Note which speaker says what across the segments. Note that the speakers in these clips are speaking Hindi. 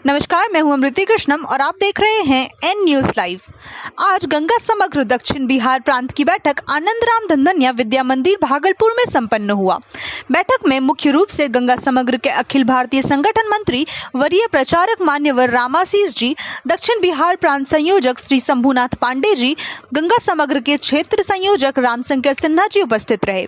Speaker 1: नमस्कार, मैं हूं अमृति कृष्णम और आप देख रहे हैं एन न्यूज़ लाइव। आज गंगा समग्र दक्षिण बिहार प्रांत की बैठक आनंदराम धंधनिया विद्या मंदिर भागलपुर में संपन्न हुआ। बैठक में मुख्य रूप से गंगा समग्र के अखिल भारतीय संगठन मंत्री वरीय प्रचारक मान्यवर रामाशीष जी, दक्षिण बिहार प्रांत संयोजक श्री शंभुनाथ पांडे जी, गंगा समग्र के क्षेत्र संयोजक रामशंकर सिन्हा जी उपस्थित रहे।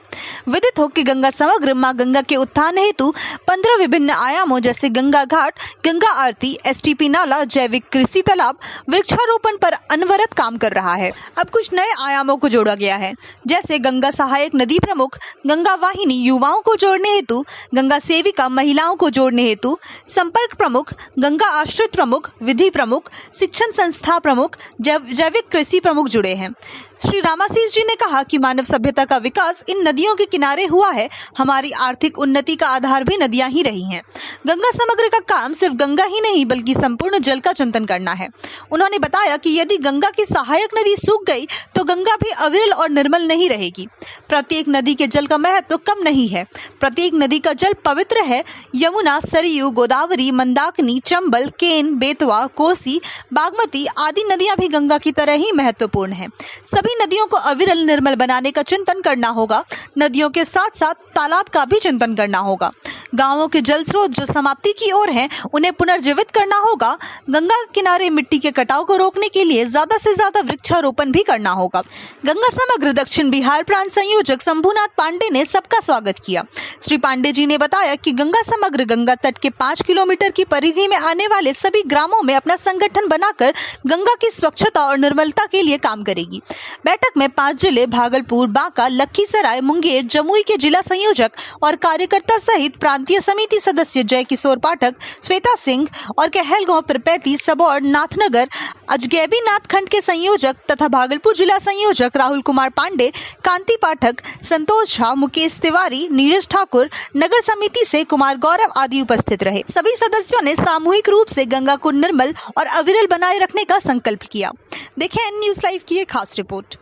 Speaker 1: विदित हो कि गंगा समग्र मां गंगा के उत्थान हेतु 15 विभिन्न आयामों जैसे गंगा घाट, गंगा आरती, एसटीपी नाला, जैविक कृषि तालाब, वृक्षारोपण पर अनवरत काम कर रहा है। अब कुछ नए आयामों को जोड़ा गया है, जैसे गंगा सहायक नदी प्रमुख, गंगा वाहिनी युवाओं को जोड़ने हेतु, गंगा सेविका महिलाओं को जोड़ने हेतु, संपर्क प्रमुख, गंगा आश्रित प्रमुख, विधि प्रमुख, शिक्षण संस्था प्रमुख, जैविक कृषि प्रमुख जुड़े हैं। श्री रामाशीष जी ने कहा कि मानव सभ्यता का विकास इन नदियों के किनारे हुआ है। हमारी आर्थिक उन्नति का आधार भी नदियां ही रही हैं। गंगा समग्र का काम सिर्फ गंगा ही नहीं बल्कि संपूर्ण जल का चिंतन करना है। उन्होंने बताया कि यदि गंगा की सहायक नदी सूख गई तो गंगा भी अविरल और निर्मल नहीं रहेगी। प्रत्येक नदी के जल का महत्व कम नहीं है। प्रत्येक नदी का जल पवित्र है। यमुना, सरयू, गोदावरी, मंदाकिनी, चंबल, केन, बेतवा, कोसी, बागमती आदि नदियां भी गंगा की तरह ही महत्वपूर्ण हैं। सभी नदियों को अविरल निर्मल बनाने का चिंतन करना होगा। नदियों के साथ साथ तालाब का भी चिंतन करना होगा। गांवों के जल स्रोत जो समाप्ति की ओर हैं, उन्हें पुनर्जीवित करना होगा। गंगा किनारे मिट्टी के कटाव को रोकने के लिए ज्यादा से ज्यादा वृक्षारोपण भी करना होगा। गंगा समग्र दक्षिण बिहार प्रांत संयोजक शंभुनाथ पांडे ने सबका स्वागत किया। श्री पांडे जी ने बताया कि गंगा समग्र गंगा तट के 5 किलोमीटर की परिधि में आने वाले सभी ग्रामों में अपना संगठन बनाकर गंगा की स्वच्छता और निर्मलता के लिए काम करेगी। बैठक में 5 जिले भागलपुर, बांका, लखीसराय, मुंगेर, जमुई के जिला संयोजक और कार्यकर्ता सहित प्रांतीय समिति सदस्य जय किशोर पाठक, श्वेता सिंह और कहलगांव, पिरपैती, सबौर, नाथनगर, अजगैबी नाथ खंड के संयोजक तथा भागलपुर जिला संयोजक राहुल कुमार पांडे, कांति पाठक, संतोष झा, मुकेश तिवारी, नीरज ठाकुर, नगर समिति से कुमार गौरव आदि उपस्थित रहे। सभी सदस्यों ने सामूहिक रूप से गंगा को निर्मल और अविरल बनाए रखने का संकल्प किया। देखें एन न्यूज़ लाइव की एक खास रिपोर्ट।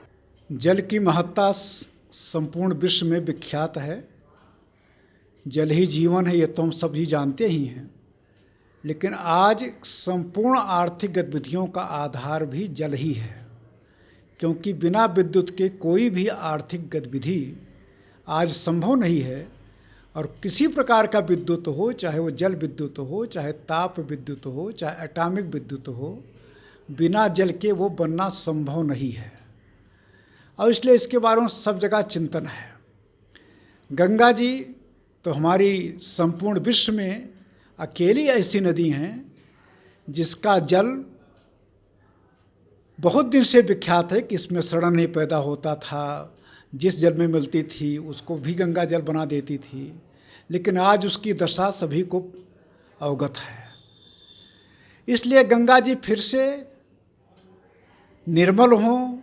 Speaker 2: जल की महत्ता संपूर्ण विश्व में विख्यात है। जल ही जीवन है, ये तो हम सभी जानते ही हैं। लेकिन आज संपूर्ण आर्थिक गतिविधियों का आधार भी जल ही है, क्योंकि बिना विद्युत के कोई भी आर्थिक गतिविधि आज संभव नहीं है। और किसी प्रकार का विद्युत हो, चाहे वो जल विद्युत हो, चाहे ताप विद्युत हो, चाहे एटॉमिक विद्युत हो, बिना जल के वो बनना संभव नहीं है। और इसलिए इसके बारे में सब जगह चिंतन है। गंगा जी तो हमारी संपूर्ण विश्व में अकेली ऐसी नदी हैं जिसका जल बहुत दिन से विख्यात है कि इसमें सड़न नहीं पैदा होता था। जिस जल में मिलती थी उसको भी गंगा जल बना देती थी। लेकिन आज उसकी दशा सभी को अवगत है। इसलिए गंगा जी फिर से निर्मल हों,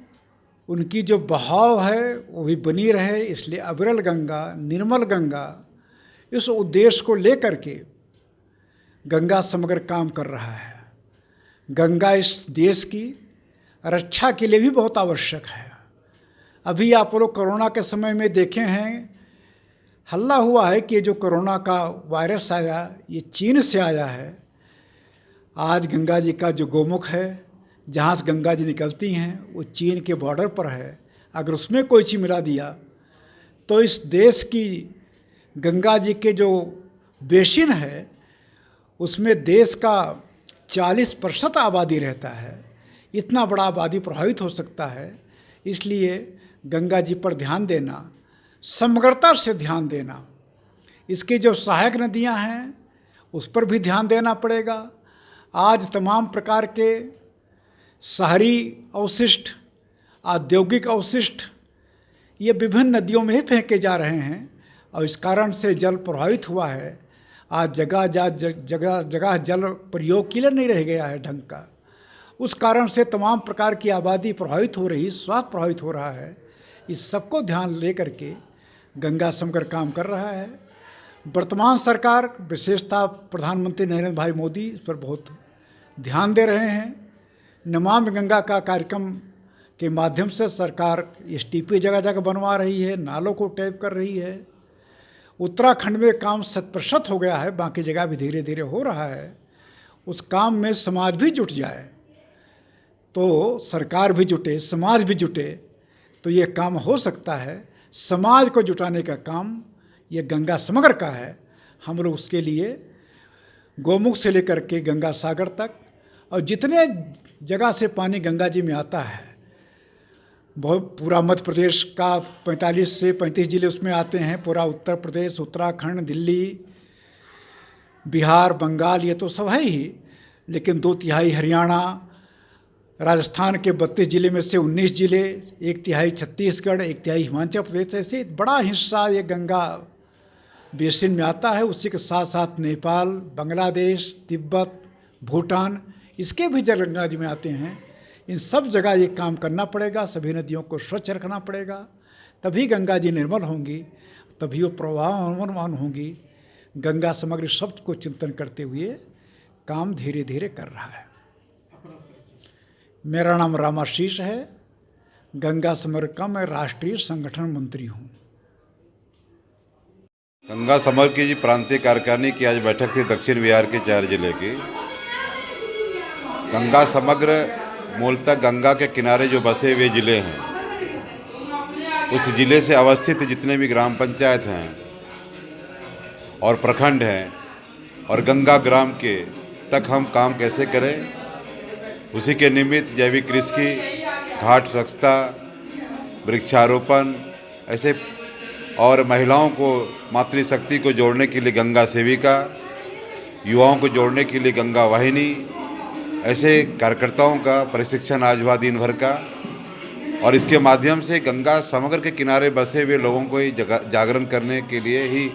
Speaker 2: उनकी जो बहाव है वो भी बनी रहे। इसलिए अविरल गंगा, निर्मल गंगा, इस उद्देश्य को लेकर के गंगा समग्र काम कर रहा है। गंगा इस देश की रक्षा के लिए भी बहुत आवश्यक है। अभी आप लोग कोरोना के समय में देखे हैं, हल्ला हुआ है कि जो कोरोना का वायरस आया ये चीन से आया है। आज गंगा जी का जो गोमुख है, जहाँ से गंगा जी निकलती हैं, वो चीन के बॉर्डर पर है। अगर उसमें कोई चीज़ मिला दिया तो इस देश की गंगा जी के जो बेसिन है उसमें देश का 40% आबादी रहता है। इतना बड़ा आबादी प्रभावित हो सकता है। इसलिए गंगा जी पर ध्यान देना, समग्रता से ध्यान देना, इसकी जो सहायक नदियां हैं उस पर भी ध्यान देना पड़ेगा। आज तमाम प्रकार के शहरी अवशिष्ट, औद्योगिक अवशिष्ट ये विभिन्न नदियों में ही फेंके जा रहे हैं और इस कारण से जल प्रभावित हुआ है। आज जगह जगह जल प्रयोग के लिए नहीं रह गया है ढंग का। उस कारण से तमाम प्रकार की आबादी प्रभावित हो रही, स्वास्थ्य प्रभावित हो रहा है। इस सबको ध्यान ले करके गंगा समग्र काम कर रहा है। वर्तमान सरकार, विशेषतः प्रधानमंत्री नरेंद्र भाई मोदी इस पर बहुत ध्यान दे रहे हैं। नमामि गंगा का कार्यक्रम के माध्यम से सरकार एसटीपी जगह जगह बनवा रही है, नालों को टैप कर रही है। उत्तराखंड में काम 100% हो गया है, बाकी जगह भी धीरे धीरे हो रहा है। उस काम में समाज भी जुट जाए, तो सरकार भी जुटे, समाज भी जुटे, तो ये काम हो सकता है। समाज को जुटाने का काम ये गंगा समग्र का है। हम लोग उसके लिए गौमुख से लेकर के गंगा सागर तक और जितने जगह से पानी गंगा जी में आता है, बहुत पूरा मध्य प्रदेश का 45 से 35 जिले उसमें आते हैं, पूरा उत्तर प्रदेश, उत्तराखंड, दिल्ली, बिहार, बंगाल, ये तो सब है ही, लेकिन 2/3 हरियाणा, राजस्थान के 32 जिले में से 19 जिले, 1/3 छत्तीसगढ़, 1/3 हिमाचल प्रदेश, ऐसे बड़ा हिस्सा ये गंगा बेसिन में आता है। उसी के साथ साथ नेपाल, बांग्लादेश, तिब्बत, भूटान, इसके भी जल गंगा जी में आते हैं। इन सब जगह ये काम करना पड़ेगा, सभी नदियों को स्वच्छ रखना पड़ेगा, तभी गंगा जी निर्मल होंगी, तभी वो प्रवाहमान होंगी। गंगा समग्र शब्द को चिंतन करते हुए काम धीरे धीरे कर रहा है। मेरा नाम रामाशीष है, गंगा समग्र का मैं राष्ट्रीय संगठन मंत्री हूँ।
Speaker 3: गंगा समग्र की जी प्रांतीय कार्यकारिणी की आज बैठक थी दक्षिण बिहार के 4 जिले की। गंगा समग्र मूलतः गंगा के किनारे जो बसे हुए जिले हैं, उस जिले से अवस्थित जितने भी ग्राम पंचायत हैं और प्रखंड हैं और गंगा ग्राम के तक हम काम कैसे करें, उसी के निमित्त जैविक कृषि, घाट स्वच्छता, वृक्षारोपण, ऐसे और महिलाओं को मातृशक्ति को जोड़ने के लिए गंगा सेविका, युवाओं को जोड़ने के लिए गंगा वाहिनी, ऐसे कार्यकर्ताओं का प्रशिक्षण आज हुआ दिन भर का। और इसके माध्यम से गंगा समग्र के किनारे बसे हुए लोगों को ही जागरण करने के लिए ही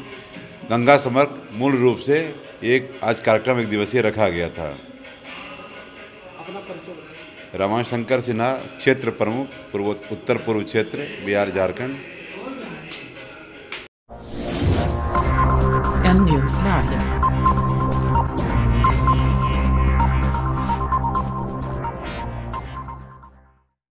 Speaker 3: गंगा समग्र मूल रूप से एक आज कार्यक्रम 1 दिवसीय रखा गया था। रमाशंकर सिन्हा, क्षेत्र प्रमुख, उत्तर पूर्व क्षेत्र, Bihar Jharkhand.
Speaker 4: N News Live.